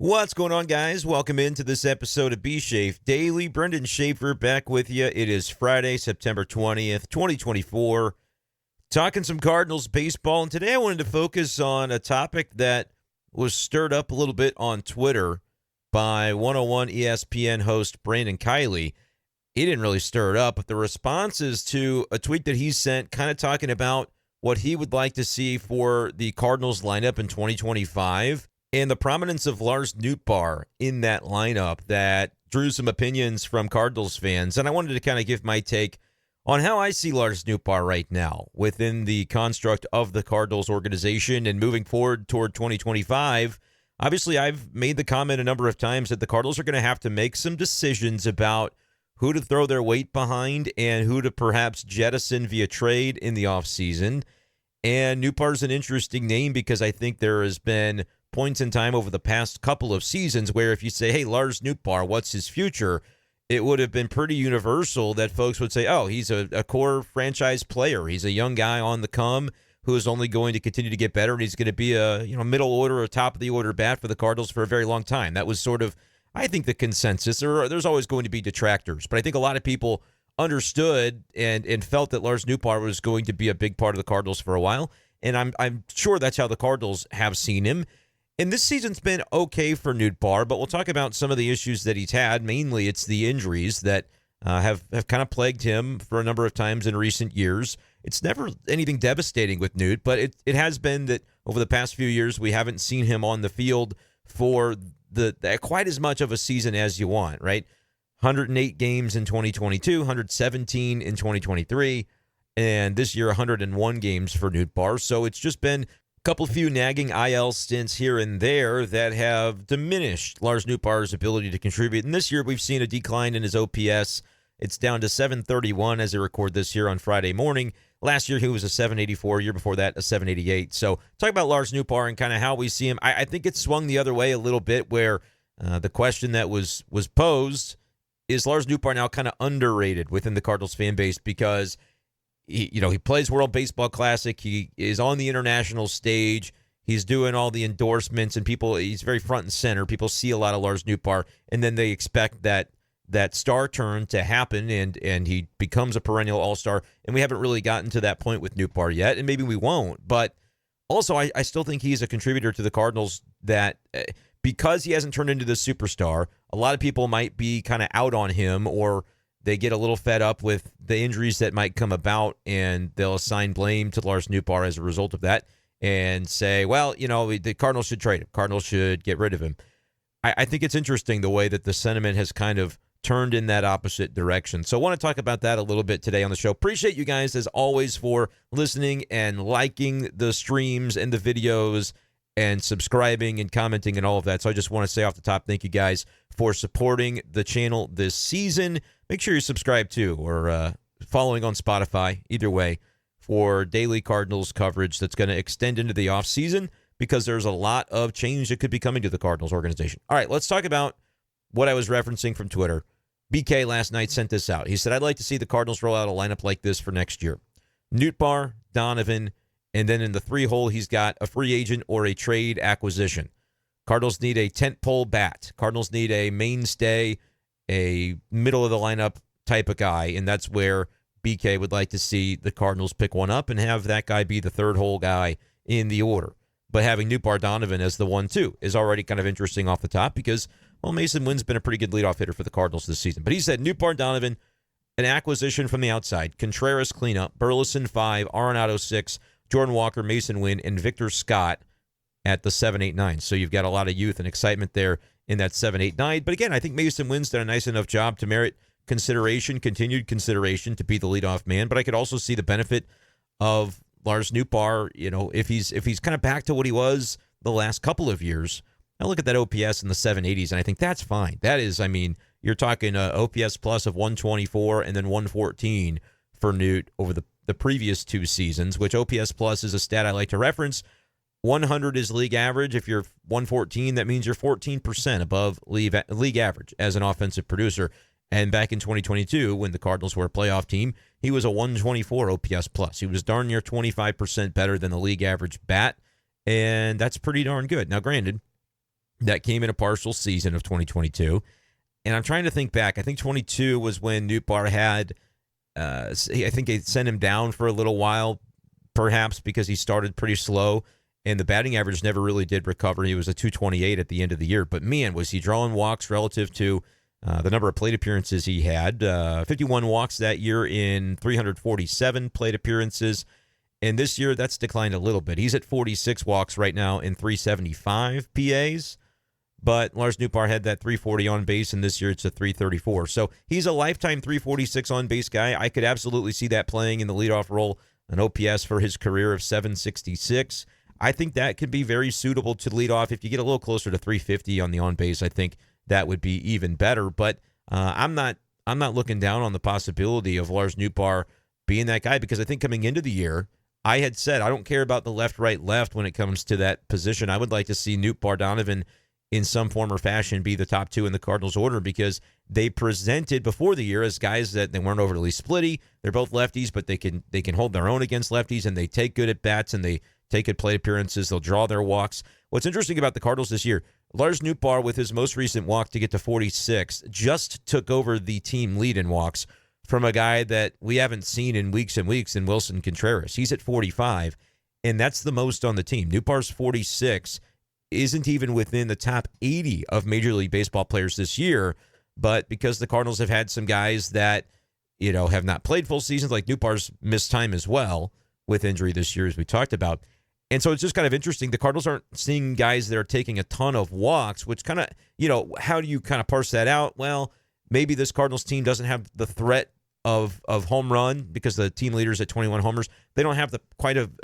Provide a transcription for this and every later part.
What's going on, guys? Welcome into this episode of B-Schaeff Daily. Brenden Schaeffer back with you. It is Friday, September 20th, 2024. Talking some Cardinals baseball, and today I wanted to focus on a topic that was stirred up a little bit on Twitter by 101 ESPN host Brandon Kiley. He didn't really stir it up, but the responses to a tweet that he sent kind of talking about what he would like to see for the Cardinals lineup in 2025. And the prominence of Lars Nootbaar in that lineup that drew some opinions from Cardinals fans. And I wanted to kind of give my take on how I see Lars Nootbaar right now within the construct of the Cardinals organization and moving forward toward 2025. Obviously, I've made the comment a number of times that the Cardinals are going to have to make some decisions about who to throw their weight behind and who to perhaps jettison via trade in the offseason. And Nootbaar's an interesting name because I think there has been points in time over the past couple of seasons where if you say, hey, Lars Nootbaar, what's his future? It would have been pretty universal that folks would say, oh, he's a core franchise player. He's a young guy on the come who is only going to continue to get better, and he's going to be a middle order or top of the order bat for the Cardinals for a very long time. That was sort of, I think, the consensus. There's always going to be detractors, but I think a lot of people understood and felt that Lars Nootbaar was going to be a big part of the Cardinals for a while, and I'm sure that's how the Cardinals have seen him. And this season's been okay for Nootbaar, but we'll talk about some of the issues that he's had. Mainly, it's the injuries that have kind of plagued him for a number of times in recent years. It's never anything devastating with Noot, but it has been that over the past few years we haven't seen him on the field for the quite as much of a season as you want, right? 108 games in 2022, 117 in 2023, and this year 101 games for Nootbaar. So it's just been couple few nagging IL stints here and there that have diminished Lars Nootbaar's ability to contribute. And this year we've seen a decline in his OPS. It's down to 731 as I record this here on Friday morning. Last year he was a 784. Year before that, a 788. So talk about Lars Nootbaar and kind of how we see him. I think it's swung the other way a little bit where the question that was posed is Lars Nootbaar now kind of underrated within the Cardinals fan base because he plays World Baseball Classic. He is on the international stage. He's doing all the endorsements, and he's very front and center. People see a lot of Lars Nootbaar, and then they expect that star turn to happen, and he becomes a perennial all-star. And we haven't really gotten to that point with Nootbaar yet, and maybe we won't. But also, I still think he's a contributor to the Cardinals that because he hasn't turned into the superstar, a lot of people might be kind of out on him, or they get a little fed up with the injuries that might come about, and they'll assign blame to Lars Nootbaar as a result of that and say, well, the Cardinals should trade him. Cardinals should get rid of him. I think it's interesting the way that the sentiment has kind of turned in that opposite direction. So I want to talk about that a little bit today on the show. Appreciate you guys, as always, for listening and liking the streams and the videos and subscribing and commenting and all of that. So I just want to say off the top, thank you guys for supporting the channel this season. Make sure you subscribe too, or following on Spotify, either way, for daily Cardinals coverage that's going to extend into the offseason because there's a lot of change that could be coming to the Cardinals organization. All right, let's talk about what I was referencing from Twitter. BK last night sent this out. He said, I'd like to see the Cardinals roll out a lineup like this for next year. Nootbaar, Donovan, and then in the 3-hole, he's got a free agent or a trade acquisition. Cardinals need a tentpole bat. Cardinals need a mainstay, a middle-of-the-lineup type of guy, and that's where BK would like to see the Cardinals pick one up and have that guy be the third-hole guy in the order. But having Nootbaar Donovan as the 1-2 is already kind of interesting off the top because, well, Mason Wynn's been a pretty good leadoff hitter for the Cardinals this season. But he said Nootbaar Donovan, an acquisition from the outside, Contreras cleanup, Burleson 5, Arenado 6, Jordan Walker, Mason Wynn, and Victor Scott at the 7-8-9. So you've got a lot of youth and excitement there in that 7-8-9. But again, I think Mason Wynn's done a nice enough job to merit continued consideration to be the leadoff man. But I could also see the benefit of Lars Nootbaar, if he's kind of back to what he was the last couple of years. I look at that OPS in the 780s, and I think that's fine. That is, you're talking OPS plus of 124 and then 114 for Noot over the previous two seasons, which OPS plus is a stat I like to reference. 100 is league average. If you're 114, that means you're 14% above league average as an offensive producer. And back in 2022, when the Cardinals were a playoff team, he was a 124 OPS plus. He was darn near 25% better than the league average bat, and that's pretty darn good. Now, granted, that came in a partial season of 2022. And I'm trying to think back. I think 22 was when Nootbaar had, I think they sent him down for a little while, perhaps because he started pretty slow. And the batting average never really did recover. He was a 228 at the end of the year. But, man, was he drawing walks relative to the number of plate appearances he had. 51 walks that year in 347 plate appearances. And this year, that's declined a little bit. He's at 46 walks right now in 375 PAs. But Lars Nootbaar had that 340 on base, and this year it's a 334. So he's a lifetime 346 on base guy. I could absolutely see that playing in the leadoff role, an OPS for his career of 766. I think that could be very suitable to lead off. If you get a little closer to 350 on the on base, I think that would be even better. But I'm not looking down on the possibility of Lars Nootbaar being that guy, because I think coming into the year, I had said I don't care about the left, right, left when it comes to that position. I would like to see Nootbaar, Donovan in some form or fashion be the top two in the Cardinals order, because they presented before the year as guys that they weren't overly splitty. They're both lefties, but they can hold their own against lefties, and they take good at bats, and they take good plate appearances. They'll draw their walks. What's interesting about the Cardinals this year, Lars Nootbaar, with his most recent walk to get to 46, just took over the team lead in walks from a guy that we haven't seen in weeks and weeks in Wilson Contreras. He's at 45, and that's the most on the team. Nootbaar's 46 isn't even within the top 80 of Major League Baseball players this year, but because the Cardinals have had some guys that, have not played full seasons, like Nootbaar's missed time as well with injury this year, as we talked about. And so it's just kind of interesting. The Cardinals aren't seeing guys that are taking a ton of walks, which kind of, how do you kind of parse that out? Well, maybe this Cardinals team doesn't have the threat of home run, because the team leader's at 21 homers. They don't have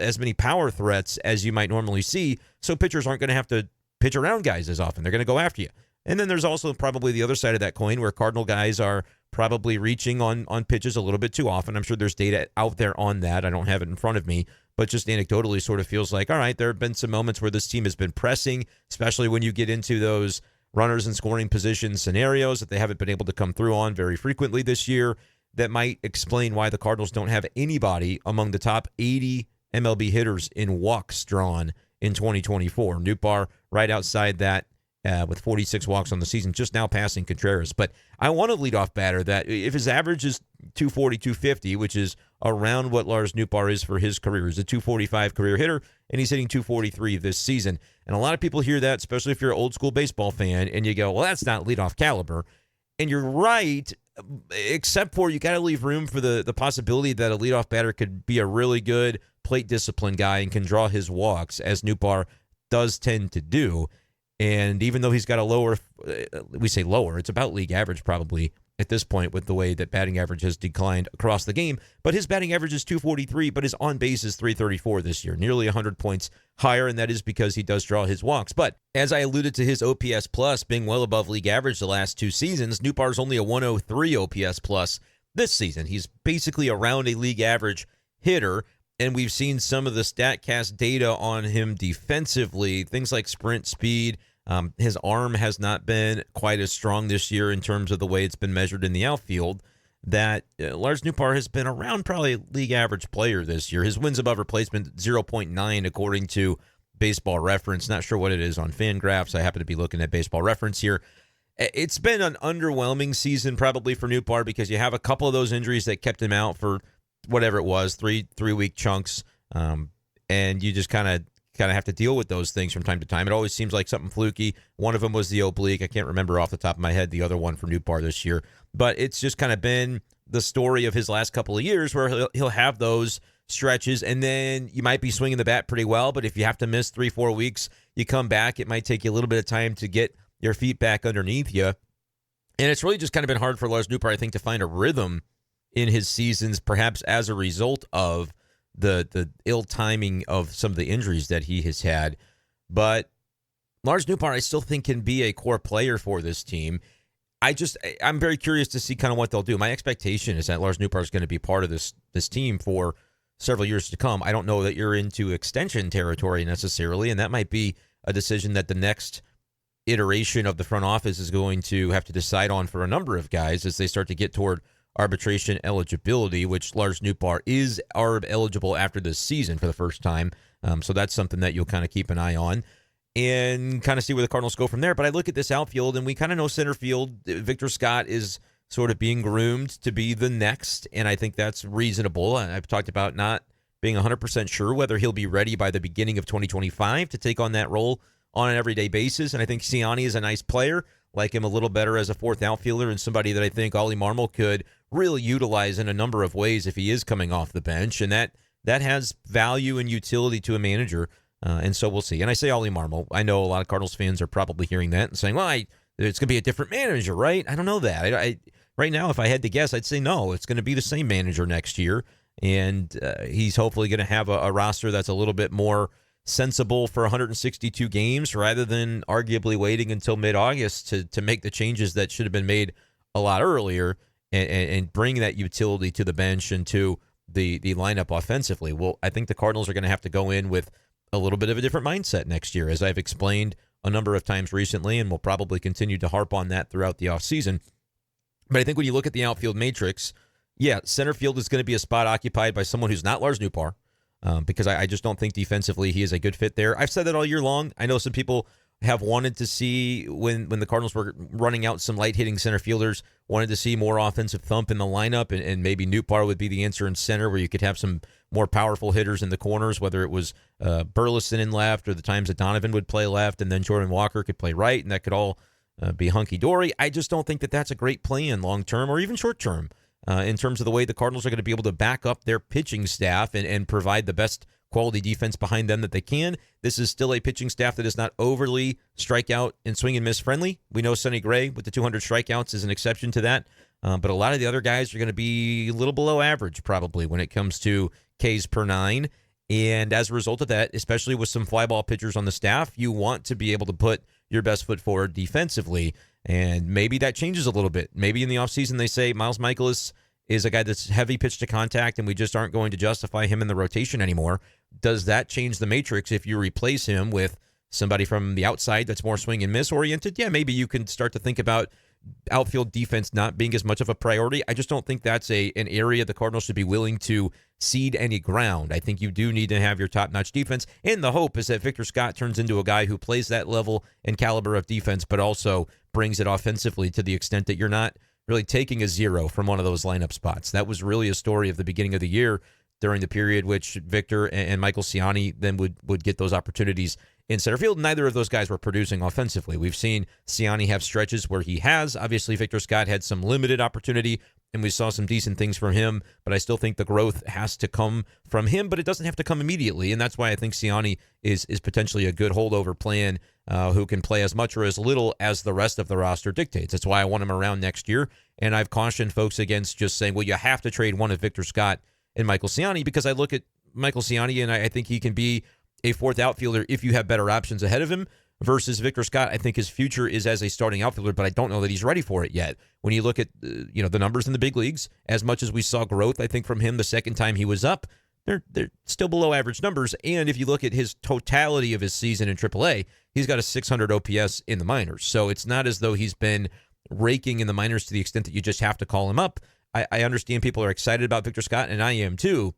as many power threats as you might normally see, so pitchers aren't going to have to pitch around guys as often. They're going to go after you. And then there's also probably the other side of that coin, where Cardinal guys are probably reaching on pitches a little bit too often. I'm sure there's data out there on that. I don't have it in front of me, but just anecdotally sort of feels like, all right, there have been some moments where this team has been pressing, especially when you get into those runners in scoring position scenarios that they haven't been able to come through on very frequently this year. That might explain why the Cardinals don't have anybody among the top 80 MLB hitters in walks drawn in 2024. Nootbaar right outside that with 46 walks on the season, just now passing Contreras. But I want a leadoff batter that, if his average is 240, 250, which is around what Lars Nootbaar is for his career, he's a 245 career hitter, and he's hitting 243 this season. And a lot of people hear that, especially if you're an old school baseball fan, and you go, well, that's not leadoff caliber. And you're right, except for you got to leave room for the possibility that a leadoff batter could be a really good plate discipline guy and can draw his walks, as Nootbaar does tend to do. And even though he's got a lower, we say lower, it's about league average probably at this point with the way that batting average has declined across the game. But his batting average is 243, but his on base is 334 this year, nearly 100 points higher, and that is because he does draw his walks. But as I alluded to his OPS plus being well above league average the last two seasons, Nootbaar's only a 103 OPS plus this season. He's basically around a league average hitter, and we've seen some of the StatCast data on him defensively, things like sprint speed. His arm has not been quite as strong this year in terms of the way it's been measured in the outfield, that Lars Nootbaar has been around probably a league average player this year. His wins above replacement, 0.9 according to Baseball Reference. Not sure what it is on Fangraphs. I happen to be looking at Baseball Reference here. It's been an underwhelming season probably for Nootbaar, because you have a couple of those injuries that kept him out for whatever it was, three-week chunks, and you just kind of have to deal with those things from time to time. It always seems like something fluky. One of them was the oblique. I can't remember off the top of my head the other one for Nootbaar this year. But it's just kind of been the story of his last couple of years, where he'll have those stretches, and then you might be swinging the bat pretty well, but if you have to miss 3-4 weeks, you come back. It might take you a little bit of time to get your feet back underneath you. And it's really just kind of been hard for Lars Nootbaar, I think, to find a rhythm in his seasons, perhaps as a result of the ill timing of some of the injuries that he has had. But Lars Nootbaar, I still think, can be a core player for this team. I'm very curious to see kind of what they'll do. My expectation is that Lars Nootbaar is going to be part of this team for several years to come. I don't know that you're into extension territory necessarily, and that might be a decision that the next iteration of the front office is going to have to decide on for a number of guys as they start to get toward arbitration eligibility, which Lars Nootbaar is ARB eligible after this season for the first time. So that's something that you'll kind of keep an eye on. and kind of see where the Cardinals go from there. But I look at this outfield, and we kind of know center field. Victor Scott is sort of being groomed to be the next, and I think that's reasonable. I've talked about not being 100% sure whether he'll be ready by the beginning of 2025 to take on that role on an everyday basis, and I think Siani is a nice player. Like him a little better as a fourth outfielder and somebody that I think Ollie Marmol could really utilize in a number of ways if he is coming off the bench, and that has value and utility to a manager, and so we'll see. And I say Ollie Marmol. I know a lot of Cardinals fans are probably hearing that and saying, well, it's going to be a different manager, right? I don't know that. Right now, if I had to guess, I'd say no. It's going to be the same manager next year, and he's hopefully going to have a roster that's a little bit more sensible for 162 games rather than arguably waiting until mid-August to make the changes that should have been made a lot earlier and bring that utility to the bench and to the lineup offensively. Well, I think the Cardinals are going to have to go in with a little bit of a different mindset next year, as I've explained a number of times recently, and we'll probably continue to harp on that throughout the offseason. But I think when you look at the outfield matrix, yeah, center field is going to be a spot occupied by someone who's not Lars Nootbaar, because I just don't think defensively he is a good fit there. I've said that all year long. I know some people have wanted to see, when the Cardinals were running out some light-hitting center fielders, wanted to see more offensive thump in the lineup, and maybe Nootbaar would be the answer in center, where you could have some more powerful hitters in the corners, whether it was Burleson in left or the times that Donovan would play left, and then Jordan Walker could play right, and that could all be hunky-dory. I just don't think that that's a great plan long-term or even short-term in terms of the way the Cardinals are going to be able to back up their pitching staff and provide the best quality defense behind them that they can. This is still a pitching staff that is not overly strikeout and swing and miss friendly. We know Sonny Gray with the 200 strikeouts is an exception to that, but a lot of the other guys are going to be a little below average probably when it comes to Ks per nine. And as a result of that, especially with some fly ball pitchers on the staff, you want to be able to put your best foot forward defensively. And maybe that changes a little bit. Maybe in the offseason they say Miles Michaelis is a guy that's heavy pitch to contact, and we just aren't going to justify him in the rotation anymore. Does that change the matrix if you replace him with somebody from the outside that's more swing and miss oriented? Yeah, maybe you can start to think about outfield defense not being as much of a priority. I just don't think that's an area the Cardinals should be willing to cede any ground. I think you do need to have your top-notch defense, and the hope is that Victor Scott turns into a guy who plays that level and caliber of defense, but also brings it offensively to the extent that you're not really taking a zero from one of those lineup spots. That was really a story of the beginning of the year during the period which Victor and Michael Siani then would get those opportunities in center field. Neither of those guys were producing offensively. We've seen Siani have stretches where he has. Obviously, Victor Scott had some limited opportunity, and we saw some decent things from him, but I still think the growth has to come from him, but it doesn't have to come immediately, and that's why I think Siani is potentially a good holdover plan who can play as much or as little as the rest of the roster dictates. That's why I want him around next year, and I've cautioned folks against just saying, well, you have to trade one of Victor Scott and Michael Siani, because I look at Michael Siani, and I think he can be a fourth outfielder if you have better options ahead of him, versus Victor Scott. I think his future is as a starting outfielder, but I don't know that he's ready for it yet. When you look at the numbers in the big leagues, as much as we saw growth, I think, from him the second time he was up, they're still below average numbers. And if you look at his totality of his season in AAA, he's got a 600 OPS in the minors. So it's not as though he's been raking in the minors to the extent that you just have to call him up. I understand people are excited about Victor Scott, and I am too.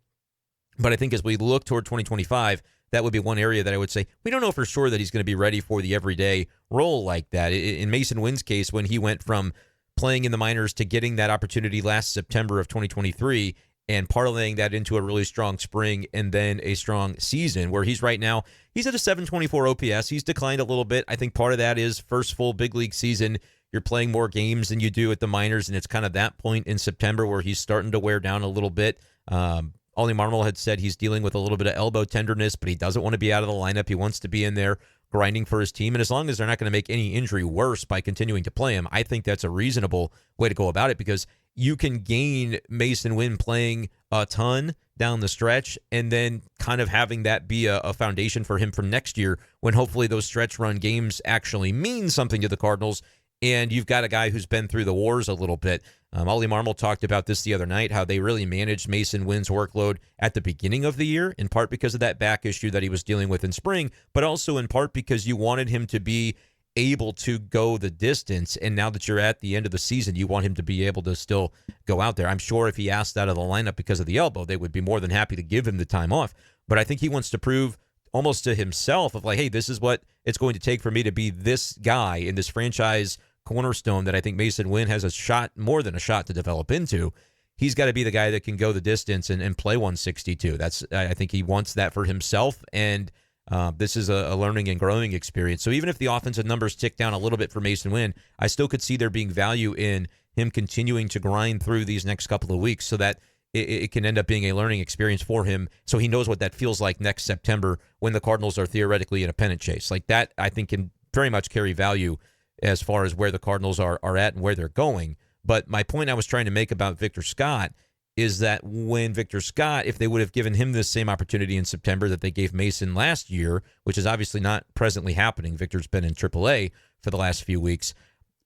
But I think as we look toward 2025, that would be one area that I would say we don't know for sure that he's going to be ready for the everyday role like that. In Mason Wynn's case, when he went from playing in the minors to getting that opportunity last September of 2023 and parlaying that into a really strong spring and then a strong season where he's right now, he's at a 724 OPS. He's declined a little bit. I think part of that is first full big league season. You're playing more games than you do at the minors, and it's kind of that point in September where he's starting to wear down a little bit. Ollie Marmol had said he's dealing with a little bit of elbow tenderness, but he doesn't want to be out of the lineup. He wants to be in there grinding for his team. And as long as they're not going to make any injury worse by continuing to play him, I think that's a reasonable way to go about it, because you can gain Mason Wynn playing a ton down the stretch and then kind of having that be a foundation for him from next year when hopefully those stretch run games actually mean something to the Cardinals. And you've got a guy who's been through the wars a little bit. Ollie Marmol talked about this the other night, how they really managed Mason Wynn's workload at the beginning of the year, in part because of that back issue that he was dealing with in spring, but also in part because you wanted him to be able to go the distance. And now that you're at the end of the season, you want him to be able to still go out there. I'm sure if he asked out of the lineup because of the elbow, they would be more than happy to give him the time off. But I think he wants to prove almost to himself of like, hey, this is what it's going to take for me to be this guy in this franchise cornerstone that I think Mason Wynn has a shot, more than a shot, to develop into. He's got to be the guy that can go the distance and play 162. I think he wants that for himself, and this is a learning and growing experience. So even if the offensive numbers tick down a little bit for Mason Wynn, I still could see there being value in him continuing to grind through these next couple of weeks so that it can end up being a learning experience for him, so he knows what that feels like next September when the Cardinals are theoretically in a pennant chase. Like that, I think, can very much carry value as far as where the Cardinals are at and where they're going. But my point I was trying to make about Victor Scott is that when Victor Scott, if they would have given him the same opportunity in September that they gave Mason last year, which is obviously not presently happening, Victor's been in AAA for the last few weeks.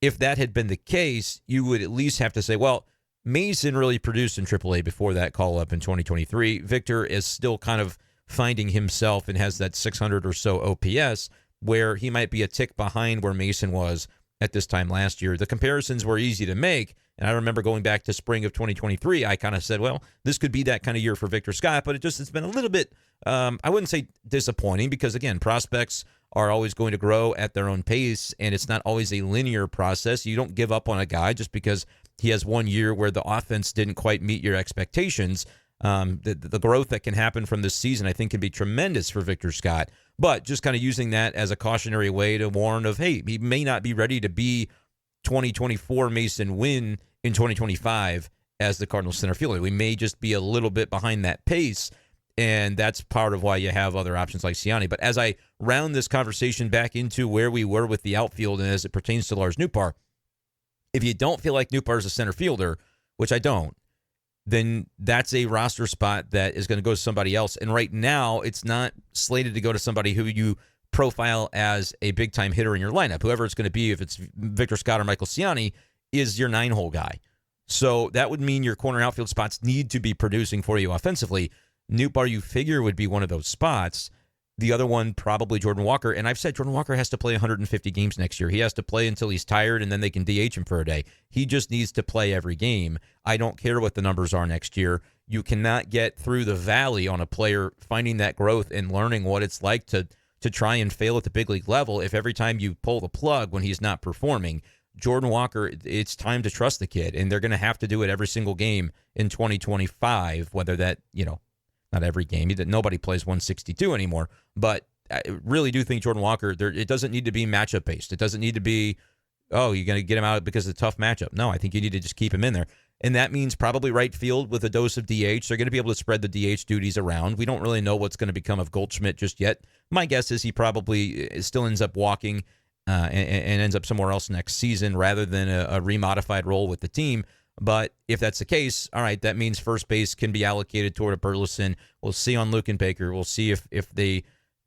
If that had been the case, you would at least have to say, well, Mason really produced in AAA before that call-up in 2023. Victor is still kind of finding himself and has that 600 or so OPS, where he might be a tick behind where Mason was at this time last year. The comparisons were easy to make, and I remember going back to spring of 2023, I kind of said, well, this could be that kind of year for Victor Scott, but it's been a little bit, I wouldn't say disappointing, because, again, prospects are always going to grow at their own pace, and it's not always a linear process. You don't give up on a guy just because he has 1 year where the offense didn't quite meet your expectations. The growth that can happen from this season, I think, can be tremendous for Victor Scott. But just kind of using that as a cautionary way to warn of, hey, he may not be ready to be 2024 Mason Wynn in 2025 as the Cardinals center fielder. We may just be a little bit behind that pace, and that's part of why you have other options like Siani. But as I round this conversation back into where we were with the outfield and as it pertains to Lars Nootbaar, if you don't feel like Nootbaar is a center fielder, which I don't, then that's a roster spot that is going to go to somebody else. And right now, it's not slated to go to somebody who you profile as a big-time hitter in your lineup. Whoever it's going to be, if it's Victor Scott or Michael Siani, is your 9-hole guy. So that would mean your corner outfield spots need to be producing for you offensively. Nootbaar, you figure, would be one of those spots. The other one, probably Jordan Walker. And I've said Jordan Walker has to play 150 games next year. He has to play until he's tired, and then they can DH him for a day. He just needs to play every game. I don't care what the numbers are next year. You cannot get through the valley on a player finding that growth and learning what it's like to try and fail at the big league level if every time you pull the plug when he's not performing. Jordan Walker, it's time to trust the kid, and they're going to have to do it every single game in 2025, whether that, not every game. Nobody plays 162 anymore. But I really do think Jordan Walker, it doesn't need to be matchup-based. It doesn't need to be, you're going to get him out because of a tough matchup. No, I think you need to just keep him in there. And that means probably right field with a dose of DH. They're going to be able to spread the DH duties around. We don't really know what's going to become of Goldschmidt just yet. My guess is he probably still ends up walking and ends up somewhere else next season rather than a remodified role with the team. But if that's the case, all right, that means first base can be allocated toward a Burleson. We'll see on Luke and Baker. We'll see if they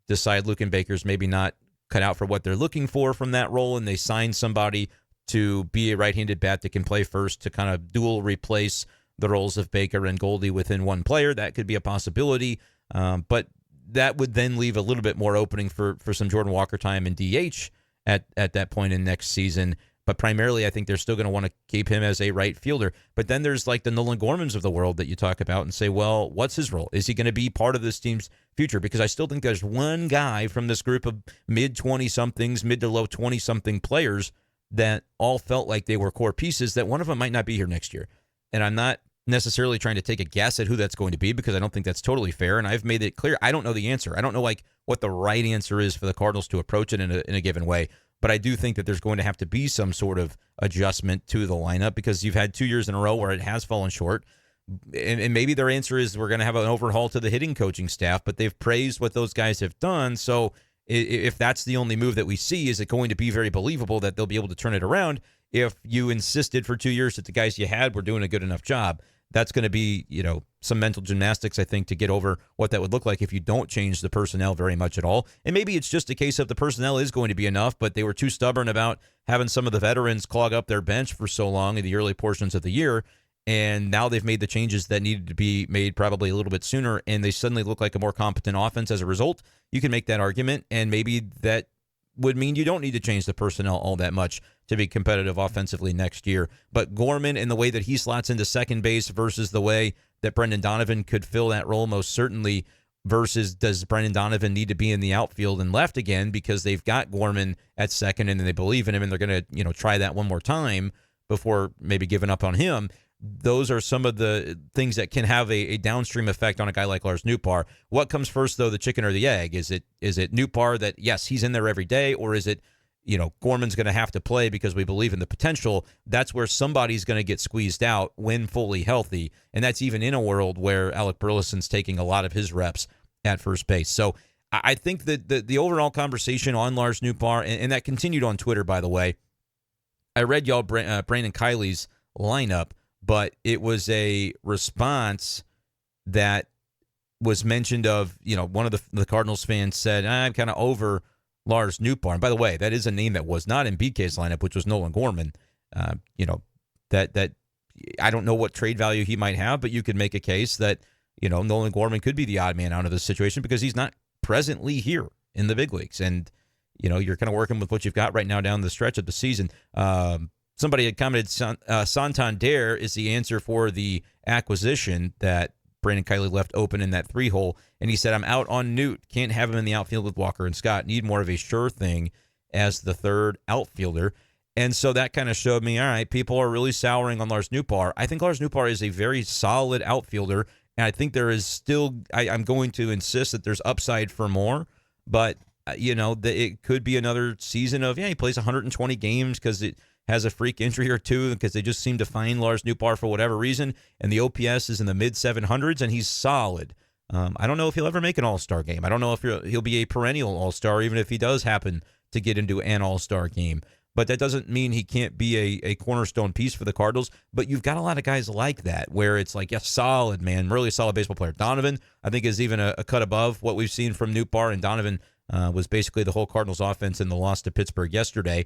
decide Luke and Baker's maybe not cut out for what they're looking for from that role, and they sign somebody to be a right-handed bat that can play first to kind of dual replace the roles of Baker and Goldie within one player. That could be a possibility, but that would then leave a little bit more opening for some Jordan Walker time in DH at that point in next season. But primarily, I think they're still going to want to keep him as a right fielder. But then there's like the Nolan Gormans of the world that you talk about and say, well, what's his role? Is he going to be part of this team's future? Because I still think there's one guy from this group of mid-20-somethings, mid to low 20-something players that all felt like they were core pieces, that one of them might not be here next year. And I'm not necessarily trying to take a guess at who that's going to be, because I don't think that's totally fair. And I've made it clear, I don't know the answer. I don't know what the right answer is for the Cardinals to approach it in a given way. But I do think that there's going to have to be some sort of adjustment to the lineup, because you've had 2 years in a row where it has fallen short. And maybe their answer is we're going to have an overhaul to the hitting coaching staff, but they've praised what those guys have done. So if that's the only move that we see, is it going to be very believable that they'll be able to turn it around if you insisted for 2 years that the guys you had were doing a good enough job? That's going to be, some mental gymnastics, I think, to get over what that would look like if you don't change the personnel very much at all. And maybe it's just a case of the personnel is going to be enough, but they were too stubborn about having some of the veterans clog up their bench for so long in the early portions of the year. And now they've made the changes that needed to be made probably a little bit sooner, and they suddenly look like a more competent offense as a result. You can make that argument, and maybe that would mean you don't need to change the personnel all that much to be competitive offensively next year. But Gorman, and the way that he slots into second base versus the way that Brendan Donovan could fill that role most certainly versus does Brendan Donovan need to be in the outfield and left again because they've got Gorman at second and they believe in him and they're going to, try that one more time before maybe giving up on him. Those are some of the things that can have a downstream effect on a guy like Lars Nootbaar. What comes first, though, the chicken or the egg? Is it Nootbaar that, yes, he's in there every day, or is it, Gorman's going to have to play because we believe in the potential? That's where somebody's going to get squeezed out when fully healthy, and that's even in a world where Alec Burleson's taking a lot of his reps at first base. So I think that the overall conversation on Lars Nootbaar, and that continued on Twitter, by the way. I read y'all Brandon Kiley's lineup, but it was a response that was mentioned of, one of the Cardinals fans said, I'm kind of over Lars Nootbaar. And by the way, that is a name that was not in BK's lineup, which was Nolan Gorman. That I don't know what trade value he might have, but you could make a case that, Nolan Gorman could be the odd man out of this situation because he's not presently here in the big leagues. And, you're kind of working with what you've got right now down the stretch of the season. Somebody had commented, Santander is the answer for the acquisition that Brandon Kiley left open in that 3-hole. And he said, I'm out on Newt. Can't have him in the outfield with Walker and Scott. Need more of a sure thing as the third outfielder. And so that kind of showed me, all right, people are really souring on Lars Nootbaar. I think Lars Nootbaar is a very solid outfielder. And I think there is still, I'm going to insist that there's upside for more. But, it could be another season of, he plays 120 games because it has a freak injury or two because they just seem to find Lars Nootbaar for whatever reason. And the OPS is in the mid-700s, and he's solid. I don't know if he'll ever make an all-star game. I don't know if he'll be a perennial all-star, even if he does happen to get into an all-star game. But that doesn't mean he can't be a cornerstone piece for the Cardinals. But you've got a lot of guys like that where it's like, solid, man, really solid baseball player. Donovan, I think, is even a cut above what we've seen from Nootbaar, and Donovan was basically the whole Cardinals offense in the loss to Pittsburgh yesterday.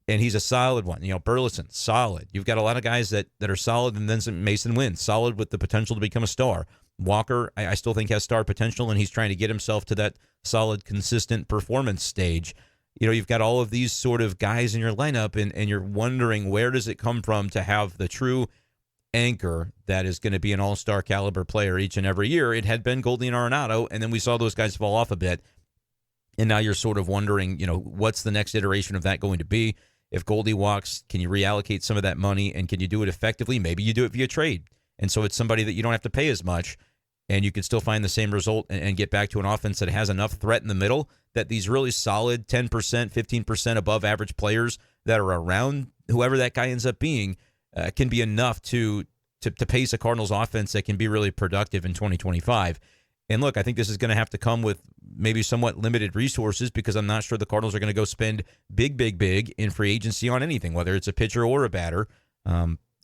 And he's a solid one. Burleson, solid. You've got a lot of guys that are solid, and then some Mason Wynn, solid with the potential to become a star. Walker, I still think has star potential, and he's trying to get himself to that solid, consistent performance stage. You've got all of these sort of guys in your lineup, and you're wondering where does it come from to have the true anchor that is going to be an all-star caliber player each and every year. It had been Goldie and Arenado, and then we saw those guys fall off a bit. And now you're sort of wondering, what's the next iteration of that going to be? If Goldie walks, can you reallocate some of that money, and can you do it effectively? Maybe you do it via trade. And so it's somebody that you don't have to pay as much, and you can still find the same result and get back to an offense that has enough threat in the middle that these really solid 10%, 15% above average players that are around whoever that guy ends up being can be enough to pace a Cardinals offense that can be really productive in 2025. And look, I think this is going to have to come with maybe somewhat limited resources because I'm not sure the Cardinals are going to go spend big in free agency on anything, whether it's a pitcher or a batter.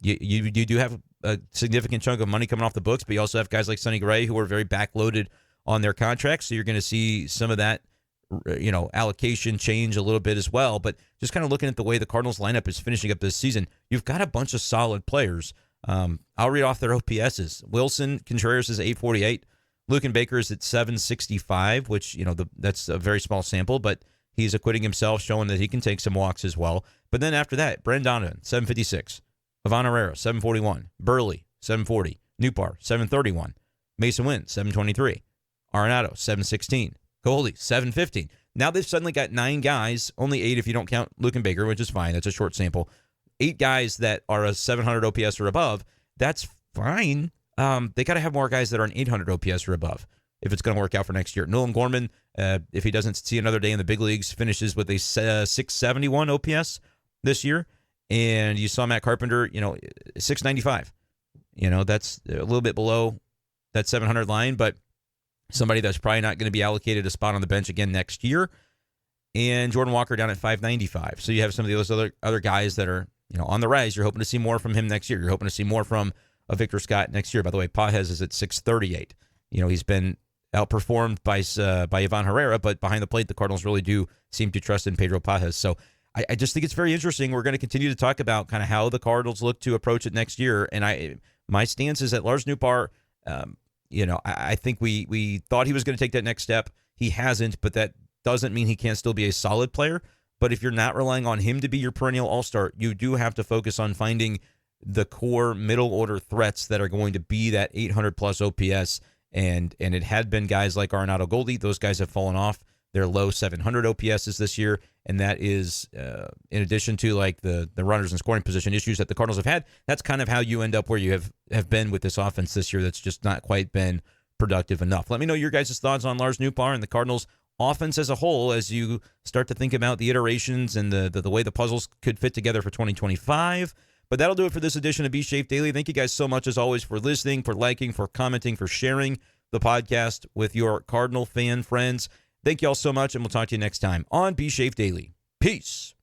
You do have a significant chunk of money coming off the books, but you also have guys like Sonny Gray who are very backloaded on their contracts. So you're going to see some of that, allocation change a little bit as well. But just kind of looking at the way the Cardinals lineup is finishing up this season, you've got a bunch of solid players. I'll read off their OPSs. Wilson Contreras is 848. Luken Baker is at 765, which, that's a very small sample, but he's acquitting himself, showing that he can take some walks as well. But then after that, Brendan Donovan, 756. Ivan Herrera, 741. Burley, 740. Nootbaar, 731. Mason Wynn, 723. Arenado, 716. Goldie, 715. Now they've suddenly got 9 guys, only 8 if you don't count Luken Baker, which is fine. That's a short sample. 8 guys that are a 700 OPS or above. That's fine. They got to have more guys that are an 800 OPS or above if it's going to work out for next year. Nolan Gorman, if he doesn't see another day in the big leagues, finishes with a 671 OPS this year. And you saw Matt Carpenter, 695. That's a little bit below that 700 line, but somebody that's probably not going to be allocated a spot on the bench again next year. And Jordan Walker down at 595. So you have some of those other guys that are, on the rise. You're hoping to see more from him next year. You're hoping to see more from a Victor Scott next year. By the way, Pages is at 638. He's been outperformed by Ivan Herrera, but behind the plate, the Cardinals really do seem to trust in Pedro Pages. So I just think it's very interesting. We're going to continue to talk about kind of how the Cardinals look to approach it next year. And my stance is that Lars Nootbaar, I think we thought he was going to take that next step. He hasn't, but that doesn't mean he can't still be a solid player. But if you're not relying on him to be your perennial all-star, you do have to focus on finding the core middle order threats that are going to be that 800 plus OPS and it had been guys like Arenado Goldie. Those guys have fallen off. They're low 700 OPSs this year, and that is in addition to like the runners and scoring position issues that the Cardinals have had. That's kind of how you end up where you have been with this offense this year. That's just not quite been productive enough. Let me know your guys' thoughts on Lars Nootbaar and the Cardinals offense as a whole as you start to think about the iterations and the way the puzzles could fit together for 2025. But that'll do it for this edition of B-Schaeff Daily. Thank you guys so much, as always, for listening, for liking, for commenting, for sharing the podcast with your Cardinal fan friends. Thank you all so much, and we'll talk to you next time on B-Schaeff Daily. Peace.